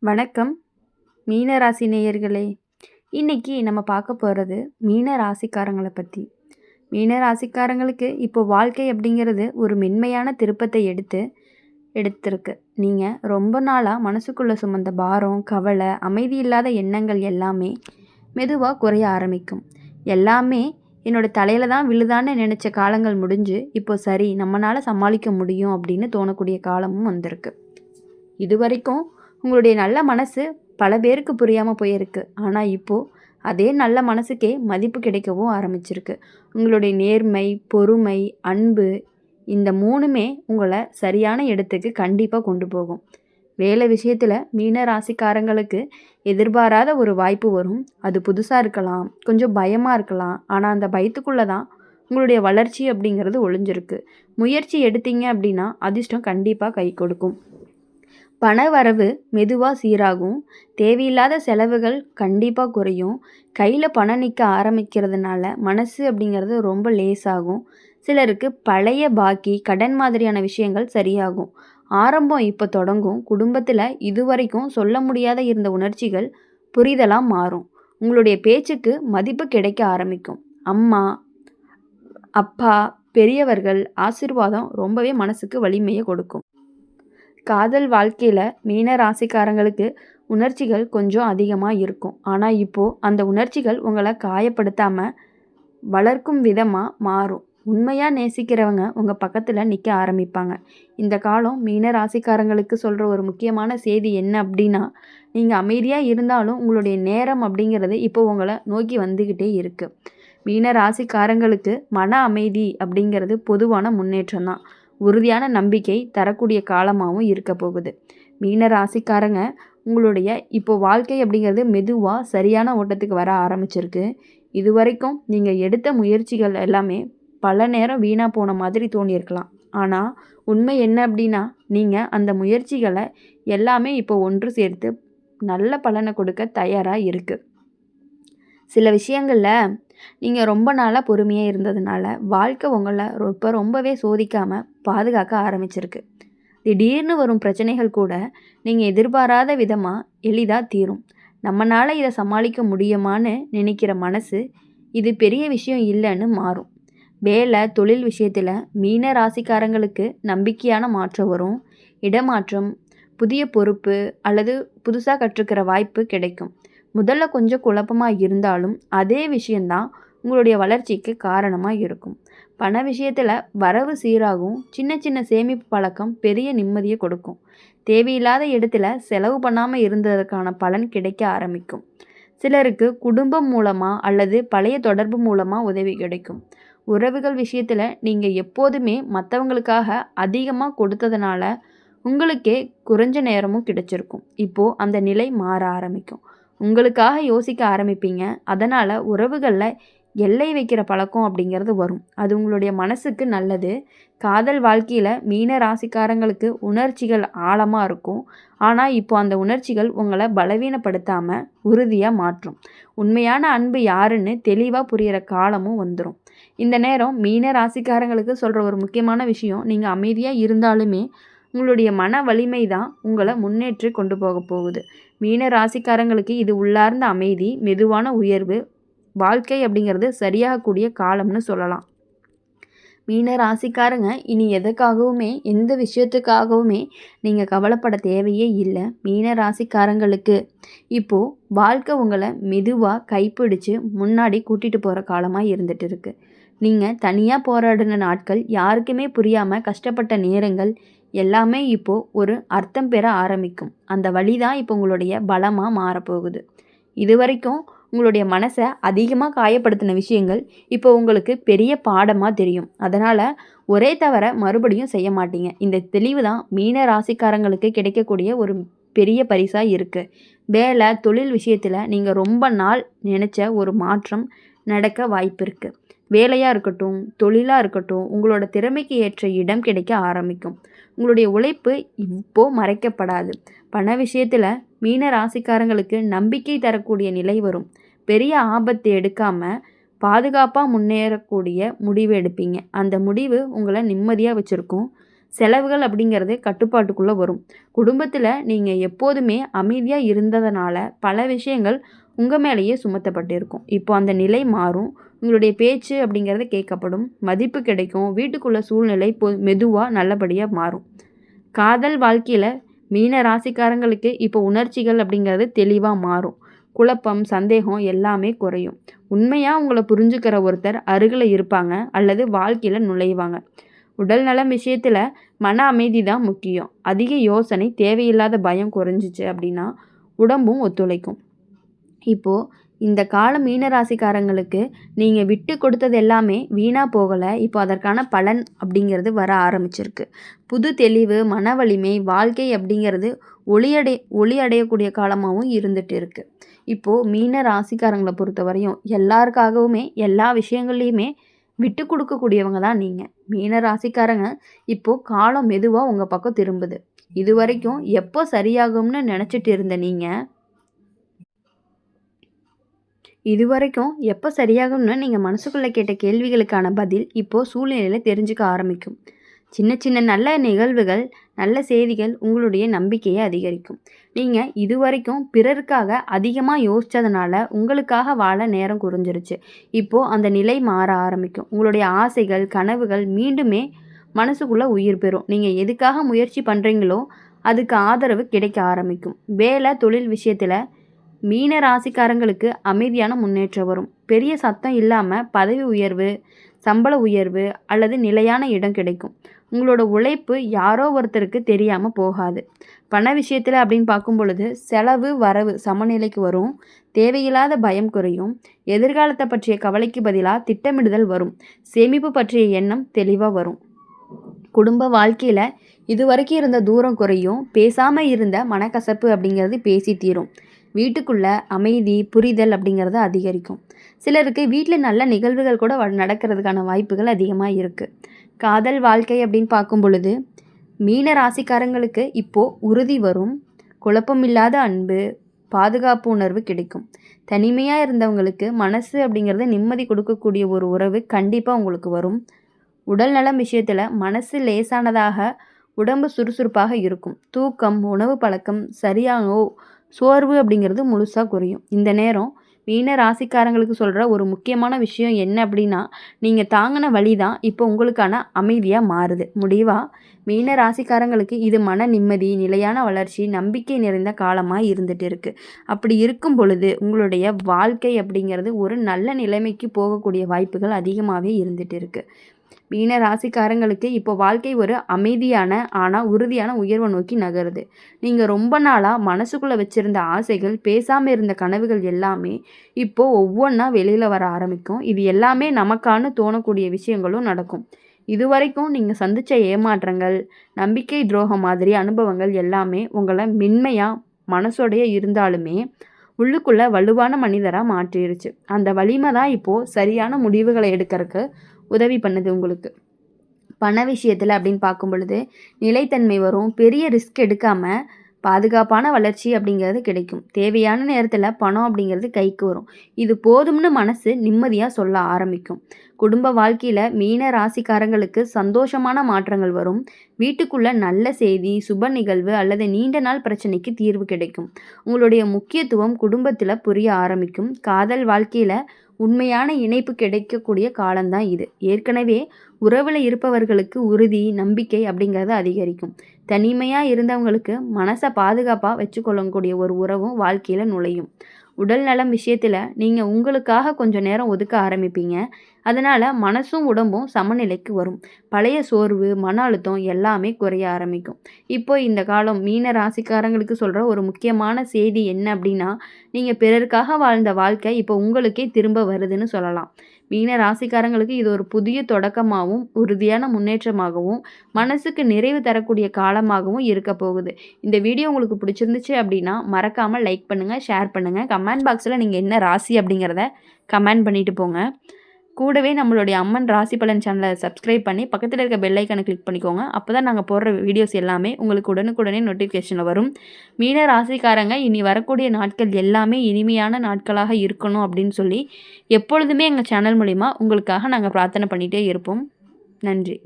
வணக்கம் மீன ராசி நேயர்களே. இன்னைக்கு நம்ம பார்க்க போகிறது மீன ராசிக்காரங்களை பற்றி. மீன ராசிக்காரங்களுக்கு இப்போ வாழ்க்கை அப்படிங்கிறது ஒரு மென்மையான திருப்பத்தை எடுத்திருக்கு. நீங்கள் ரொம்ப நாளாக மனசுக்குள்ளே சுமந்த பாரம், கவலை, அமைதி இல்லாத எண்ணங்கள் எல்லாமே மெதுவாக குறைய ஆரம்பிக்கும். எல்லாமே என்னோட தலையில் தான் விழுதான்னு நினச்ச காலங்கள் முடிஞ்சு இப்போ சரி நம்மளால் சமாளிக்க முடியும் அப்படின்னு தோணக்கூடிய காலமும் வந்திருக்கு. இது வரைக்கும் உங்களுடைய நல்ல மனசு பல பேருக்கு புரியாமல் போயிருக்கு. ஆனால் இப்போது அதே நல்ல மனசுக்கே மதிப்பு கிடைக்கவும் ஆரம்பிச்சிருக்கு. உங்களுடைய நேர்மை, பொறுமை, அன்பு இந்த மூணுமே உங்களை சரியான இடத்துக்கு கண்டிப்பாக கொண்டு போகும். வேலை விஷயத்தில் மீன ராசிக்காரங்களுக்கு எதிர்பாராத ஒரு வாய்ப்பு வரும். அது புதுசாக இருக்கலாம், கொஞ்சம் பயமாக இருக்கலாம். ஆனால் அந்த பயத்துக்குள்ளே தான் உங்களுடைய வளர்ச்சி அப்படிங்கிறது ஒளிஞ்சிருக்கு. முயற்சி எடுத்தீங்க அப்படின்னா அதிர்ஷ்டம் கண்டிப்பாக கை கொடுக்கும். பண வரவு மெதுவாக சீராகும். தேவையில்லாத செலவுகள் கண்டிப்பாக குறையும். கையில் பணம் நிற்க ஆரம்பிக்கிறதுனால மனசு அப்படிங்கிறது ரொம்ப லேசாகும். சிலருக்கு பழைய பாக்கி, கடன் மாதிரியான விஷயங்கள் சரியாகும். ஆரம்பம் இப்போ தொடங்கும். குடும்பத்தில் இதுவரைக்கும் சொல்ல முடியாத இருந்த உணர்ச்சிகள் புரிதலாக மாறும். உங்களுடைய பேச்சுக்கு மதிப்பு கிடைக்க ஆரம்பிக்கும். அம்மா, அப்பா, பெரியவர்கள் ஆசீர்வாதம் ரொம்பவே மனசுக்கு வலிமையை கொடுக்கும். காதல் வாழ்க்கையில் மீன ராசிக்காரங்களுக்கு உணர்ச்சிகள் கொஞ்சம் அதிகமாக இருக்கும். ஆனால் இப்போது அந்த உணர்ச்சிகள் உங்களை காயப்படுத்தாமல் வளர்க்கும் விதமாக மாறும். உண்மையாக நேசிக்கிறவங்க உங்கள் பக்கத்தில் நிற்க ஆரம்பிப்பாங்க. இந்த காலம் மீன ராசிக்காரங்களுக்கு சொல்கிற ஒரு முக்கியமான செய்தி என்ன அப்படின்னா, நீங்கள் அமைதியாக இருந்தாலும் உங்களுடைய நேரம் அப்படிங்கிறது இப்போ உங்களை நோக்கி வந்துக்கிட்டே இருக்குது. மீன ராசிக்காரங்களுக்கு மன அமைதி அப்படிங்கிறது பொதுவான முன்னேற்றம் தான். உறுதியான நம்பிக்கை தரக்கூடிய காலமாகவும் இருக்க போகுது. மீன ராசிக்காரங்க உங்களுடைய இப்போ வாழ்க்கை அப்படிங்கிறது மெதுவாக சரியான ஓட்டத்துக்கு வர ஆரம்பிச்சிருக்கு. இது வரைக்கும் நீங்கள் எடுத்த முயற்சிகள் எல்லாமே பல நேரம் வீணாக போன மாதிரி தோணியிருக்கலாம். ஆனால் உண்மை என்ன அப்படின்னா, நீங்கள் அந்த முயற்சிகளை எல்லாமே இப்போ ஒன்று சேர்த்து நல்ல பலனை கொடுக்க தயாராக இருக்குது. சில விஷயங்களில் நீங்கள் ரொம்ப நாளாக பொறுமையாக இருந்ததுனால வாழ்க்கை உங்களை இப்போ ரொம்பவே சோதிக்காமல் பாதுகாக்க ஆரம்பிச்சிருக்கு. திடீர்னு வரும் பிரச்சனைகள் கூட நீங்கள் எதிர்பாராத விதமாக எளிதாக தீரும். நம்மளால் இதை சமாளிக்க முடியுமான்னு நினைக்கிற மனசு இது பெரிய விஷயம் இல்லைன்னு மாறும். வேலை, தொழில் விஷயத்தில் மீன ராசிக்காரங்களுக்கு நம்பிக்கையான மாற்றம் வரும். இடமாற்றம், புதிய பொறுப்பு அல்லது புதுசாக கற்றுக்கிற வாய்ப்பு கிடைக்கும். முதல்ல கொஞ்சம் குழப்பமாக இருந்தாலும் அதே விஷயந்தான் உங்களுடைய வளர்ச்சிக்கு காரணமாக இருக்கும். பண விஷயத்தில் வரவு சீராகும். சின்ன சின்ன சேமிப்பு பழக்கம் பெரிய நிம்மதியை கொடுக்கும். தேவையில்லாத இடத்துல செலவு பண்ணாமல் இருந்ததற்கான பலன் கிடைக்க ஆரம்பிக்கும். சிலருக்கு குடும்பம் மூலமாக அல்லது பழைய தொடர்பு மூலமாக உதவி கிடைக்கும். உறவுகள் விஷயத்தில் நீங்கள் எப்போதுமே மற்றவங்களுக்காக அதிகமாக கொடுத்ததுனால உங்களுக்கே குறைஞ்ச நேரமும் கிடைச்சிருக்கும். இப்போது அந்த நிலை மாற ஆரம்பிக்கும். உங்களுக்காக யோசிக்க ஆரம்பிப்பீங்க. அதனால் உறவுகளில் எல்லை வைக்கிற பழக்கம் அப்படிங்கிறது வரும். அது உங்களுடைய மனசுக்கு நல்லது. காதல் வாழ்க்கையில் மீன ராசிக்காரங்களுக்கு உணர்ச்சிகள் ஆழமாக இருக்கும். ஆனால் இப்போ அந்த உணர்ச்சிகள் உங்களை பலவீனப்படுத்தாமல் உறுதியாக மாற்றும். உண்மையான அன்பு யாருன்னு தெளிவாக புரிகிற காலமும் வந்துடும். இந்த நேரம் மீன ராசிக்காரங்களுக்கு சொல்கிற ஒரு முக்கியமான விஷயம், நீங்கள் அமைதியாக இருந்தாலுமே உங்களுடைய மன வலிமை தான் உங்களை முன்னேற்றி கொண்டு போக போகுது. மீன ராசிக்காரங்களுக்கு இது உள்ளார்ந்த அமைதி, மெதுவான உயர்வு, வாழ்க்கை அப்படிங்கிறது சரியாகக்கூடிய காலம்னு சொல்லலாம். மீன ராசிக்காரங்க இனி எதுக்காகவுமே எந்த விஷயத்துக்காகவுமே நீங்கள் கவலைப்பட தேவையே இல்லை. மீன ராசிக்காரங்களுக்கு இப்போது வாழ்க்கை உங்களை மெதுவாக கைப்பிடிச்சு முன்னாடி கூட்டிகிட்டு போகிற காலமாக இருந்துகிட்டு இருக்கு. நீங்கள் தனியாக போராடின நாட்கள், யாருக்குமே புரியாமல் கஷ்டப்பட்ட நேரங்கள் எல்லாமே இப்போது ஒரு அர்த்தம் பெற ஆரம்பிக்கும். அந்த வழி தான் இப்போ உங்களுடைய பலமாக மாறப்போகுது. இது வரைக்கும் உங்களுடைய மனசை அதிகமாக காயப்படுத்தின விஷயங்கள் இப்போ உங்களுக்கு பெரிய பாடமாக தெரியும். அதனால் ஒரே தவிர மறுபடியும் செய்ய மாட்டீங்க. இந்த தெளிவு தான் மீன ராசிக்காரங்களுக்கு கிடைக்கக்கூடிய ஒரு பெரிய பரிசாக இருக்குது. வேலை, தொழில் விஷயத்தில் நீங்கள் ரொம்ப நாள் நினச்ச ஒரு மாற்றம் நடக்க வாய்ப்பு இருக்குது. வேலையாக இருக்கட்டும், தொழிலாக இருக்கட்டும், உங்களோட திறமைக்கு ஏற்ற இடம் கிடைக்க ஆரம்பிக்கும். உங்களுடைய உழைப்பு இப்போது மறைக்கப்படாது. பண விஷயத்தில் மீன ராசிக்காரங்களுக்கு நம்பிக்கை தரக்கூடிய நிலை வரும். பெரிய ஆபத்து எடுக்காமல் பாதுகாப்பாக முன்னேறக்கூடிய முடிவு எடுப்பீங்க. அந்த முடிவு உங்களை நிம்மதியாக வச்சுருக்கும். செலவுகள் அப்படிங்கிறது கட்டுப்பாட்டுக்குள்ளே வரும். குடும்பத்தில் நீங்கள் எப்போதுமே அமைதியாக இருந்ததுனால பல விஷயங்கள் உங்கள் மேலேயே சுமத்தப்பட்டிருக்கும். இப்போ அந்த நிலை மாறும். உங்களுடைய பேச்சு அப்படிங்கிறது கேட்கப்படும், மதிப்பு கிடைக்கும், வீட்டுக்குள்ள சூழ்நிலை மெதுவாக நல்லபடியாக மாறும். காதல் வாழ்க்கையில் மீன ராசிக்காரங்களுக்கு இப்போ உணர்ச்சிகள் அப்படிங்கிறது தெளிவாக மாறும். குழப்பம், சந்தேகம் எல்லாமே குறையும். உண்மையாக உங்களை புரிஞ்சுக்கிற ஒருத்தர் அருகில் இருப்பாங்க அல்லது வாழ்க்கையில் நுழைவாங்க. உடல் நலம் விஷயத்தில் மன அமைதி தான் முக்கியம். அதிக யோசனை, தேவையில்லாத பயம் குறைஞ்சிச்சு அப்படின்னா உடம்பும் ஒத்துழைக்கும். இப்போது இந்த கால மீனராசிக்காரங்களுக்கு நீங்கள் விட்டு கொடுத்தது எல்லாமே வீணாக போகலை. இப்போ அதற்கான பலன் அப்படிங்கிறது வர ஆரம்பிச்சிருக்கு. புது தெளிவு, மன வலிமை, வாழ்க்கை அப்படிங்கிறது ஒளி அடையக்கூடிய காலமாகவும் இருந்துகிட்டு இருக்குது. இப்போது மீன ராசிக்காரங்களை பொறுத்த வரையும் எல்லாருக்காகவுமே எல்லா விஷயங்கள்லையுமே விட்டு கொடுக்கக்கூடியவங்க தான் நீங்கள். மீன ராசிக்காரங்க இப்போது காலம் மெதுவாக உங்கள் பக்கம் திரும்புது. இது வரைக்கும் எப்போ சரியாகும்னு நினச்சிட்டு இருந்த நீங்கள் எப்போ சரியாகும்னு நீங்கள் மனசுக்குள்ளே கேட்ட கேள்விகளுக்கான பதில் இப்போது சூழ்நிலையில் தெரிஞ்சுக்க ஆரம்பிக்கும். சின்ன சின்ன நல்ல நிகழ்வுகள், நல்ல செய்திகள் உங்களுடைய நம்பிக்கையை அதிகரிக்கும். நீங்கள் இதுவரைக்கும் பிறருக்காக அதிகமாக யோசித்ததுனால உங்களுக்காக வாழ நேரம் குறைஞ்சிருச்சு. இப்போது அந்த நிலை மாற ஆரம்பிக்கும். உங்களுடைய ஆசைகள், கனவுகள் மீண்டுமே மனசுக்குள்ளே உயிர் பெறும். நீங்கள் எதுக்காக முயற்சி பண்ணுறீங்களோ அதுக்கு ஆதரவு கிடைக்க ஆரம்பிக்கும். வேலை, தொழில் விஷயத்தில் மீன ராசிக்காரங்களுக்கு அமைதியான முன்னேற்றம் வரும். பெரிய சத்தம் இல்லாமல் பதவி உயர்வு, சம்பள உயர்வு அல்லது நிலையான இடம் கிடைக்கும். உங்களோட உழைப்பு யாரோ ஒருத்தருக்கு தெரியாமல் போகாது. பண விஷயத்தில் அப்படின்னு பார்க்கும் பொழுது செலவு வரவு சமநிலைக்கு வரும். தேவையில்லாத பயம் குறையும். எதிர்காலத்தை பற்றிய கவலைக்கு பதிலாக திட்டமிடுதல் வரும். சேமிப்பு பற்றிய எண்ணம் தெளிவாக வரும். குடும்ப வாழ்க்கையில் இதுவரைக்கும் இருந்த தூரம் குறையும். பேசாமல் இருந்த மனக்கசப்பு அப்படிங்கிறது பேசி தீரும். வீட்டுக்குள்ளே அமைதி, புரிதல் அப்படிங்கிறது அதிகரிக்கும். சிலருக்கு வீட்டில் நல்ல நிகழ்வுகள் கூட நடக்கிறதுக்கான வாய்ப்புகள் அதிகமாக இருக்குது. காதல் வாழ்க்கை அப்படின்னு பார்க்கும் பொழுது மீன ராசிக்காரங்களுக்கு இப்போது உறுதி வரும். குழப்பமில்லாத அன்பு, பாதுகாப்பு உணர்வு கிடைக்கும். தனிமையாக இருந்தவங்களுக்கு மனசு அப்படிங்கிறது நிம்மதி கொடுக்கக்கூடிய ஒரு உறவு கண்டிப்பாக உங்களுக்கு வரும். உடல் நலம் விஷயத்தில் மனசு லேசானதாக, உடம்பு சுறுசுறுப்பாக இருக்கும். தூக்கம், உணவு பழக்கம் சரியாகவோ சோர்வு அப்படிங்கிறது முழுசாக குறையும். இந்த நேரம் மீன ராசிக்காரங்களுக்கு சொல்கிற ஒரு முக்கியமான விஷயம் என்ன அப்படின்னா, நீங்கள் தாங்கின வழி தான் இப்போ உங்களுக்கான அமைதியாக மாறுது. முடிவாக மீன ராசிக்காரங்களுக்கு இது மன நிம்மதி, நிலையான வளர்ச்சி, நம்பிக்கை நிறைந்த காலமாக இருந்துகிட்டு இருக்குது. அப்படி இருக்கும் பொழுது உங்களுடைய வாழ்க்கை அப்படிங்கிறது ஒரு நல்ல நிலைமைக்கு போகக்கூடிய வாய்ப்புகள் அதிகமாகவே இருந்துகிட்டு இருக்குது. மீன ராசிக்காரங்களுக்கு இப்போ வாழ்க்கை ஒரு அமைதியான ஆனால் உறுதியான உயர்வை நோக்கி நகருது. நீங்கள் ரொம்ப நாளாக மனசுக்குள்ளே வச்சுருந்த ஆசைகள், பேசாமல் இருந்த கனவுகள் எல்லாமே இப்போது ஒவ்வொன்றா வெளியில் வர ஆரம்பிக்கும். இது எல்லாமே நமக்கான தோணக்கூடிய விஷயங்களும் நடக்கும். இதுவரைக்கும் நீங்கள் சந்தித்த ஏமாற்றங்கள், நம்பிக்கை துரோகம் மாதிரி அனுபவங்கள் எல்லாமே உங்களை மென்மையாக மனசோடைய இருந்தாலுமே உள்ளுக்குள்ளே வலுவான மனிதராக மாற்றிருச்சு. அந்த வலிமை தான் இப்போது சரியான முடிவுகளை எடுக்கிறதுக்கு உதவி பண்ணுது உங்களுக்கு. பண விஷயத்தில் அப்படின்னு பார்க்கும் பொழுது நிலைத்தன்மை வரும். பெரிய ரிஸ்க் எடுக்காமல் பாதுகாப்பான வளர்ச்சி அப்படிங்கிறது கிடைக்கும். தேவையான நேரத்தில் பணம் அப்படிங்கிறது கைக்கு வரும். இது போதும்னு மனசு நிம்மதியாக சொல்ல ஆரம்பிக்கும். குடும்ப வாழ்க்கையில் மீன ராசிக்காரங்களுக்கு சந்தோஷமான மாற்றங்கள் வரும். வீட்டுக்குள்ளே நல்ல செய்தி, சுப நிகழ்வு அல்லது நீண்ட நாள் பிரச்சனைக்கு தீர்வு கிடைக்கும். உங்களுடைய முக்கியத்துவம் குடும்பத்தில் புரிய ஆரம்பிக்கும். காதல் வாழ்க்கையில் உண்மையான இணைப்பு கிடைக்கக்கூடிய காலம்தான் இது. ஏற்கனவே உறவில் இருப்பவர்களுக்கு உறுதி, நம்பிக்கை அப்படிங்கிறது அதிகரிக்கும். தனிமையாக இருந்தவங்களுக்கு மனசை பாதுகாப்பாக வச்சுக்கொள்ளக்கூடிய ஒரு உறவும் வாழ்க்கையில் நுழையும். உடல் நலம் விஷயத்தில் நீங்கள் உங்களுக்காக கொஞ்சம் நேரம் ஒதுக்க ஆரம்பிப்பீங்க. அதனால் மனசும் உடம்பும் சமநிலைக்கு வரும். பழைய சோர்வு, மன அழுத்தம் எல்லாமே குறைய ஆரம்பிக்கும். இப்போ இந்த காலம் மீன ராசிக்காரங்களுக்கு சொல்கிற ஒரு முக்கியமான செய்தி என்ன அப்படின்னா, நீங்கள் பிறருக்காக வாழ்ந்த வாழ்க்கை இப்போ உங்களுக்கே திரும்ப வருதுன்னு சொல்லலாம். மீன ராசிக்காரங்களுக்கு இது ஒரு புதிய தொடக்கமாகவும் உறுதியான முன்னேற்றமாகவும் மனசுக்கு நிறைவு தரக்கூடிய காலமாகவும் இருக்க போகுது. இந்த வீடியோ உங்களுக்கு பிடிச்சிருந்துச்சு அப்படின்னா மறக்காமல் லைக் பண்ணுங்கள், ஷேர் பண்ணுங்கள். கமெண்ட் பாக்ஸில் நீங்கள் என்ன ராசி அப்படிங்கிறத கமெண்ட் பண்ணிட்டு போங்க. கூடவே நம்மளுடைய அம்மன் ராசி பலன் சேனலை சப்ஸ்கிரைப் பண்ணி பக்கத்தில் இருக்க பெல் ஐக்கானை கிளிக் பண்ணிக்கோங்க. அப்போ தான் நாங்கள் போடுற வீடியோஸ் எல்லாமே உங்களுக்கு உடனுக்குடனே நோட்டிஃபிகேஷனில் வரும். மீன ராசிக்காரங்க இனி வரக்கூடிய நாட்கள் எல்லாமே இனிமையான நாட்களாக இருக்கணும் அப்படின்னு சொல்லி எப்பொழுதுமே எங்கள் சேனல் மூலிமா உங்களுக்காக நாங்கள் பிரார்த்தனை பண்ணிகிட்டே இருப்போம். நன்றி.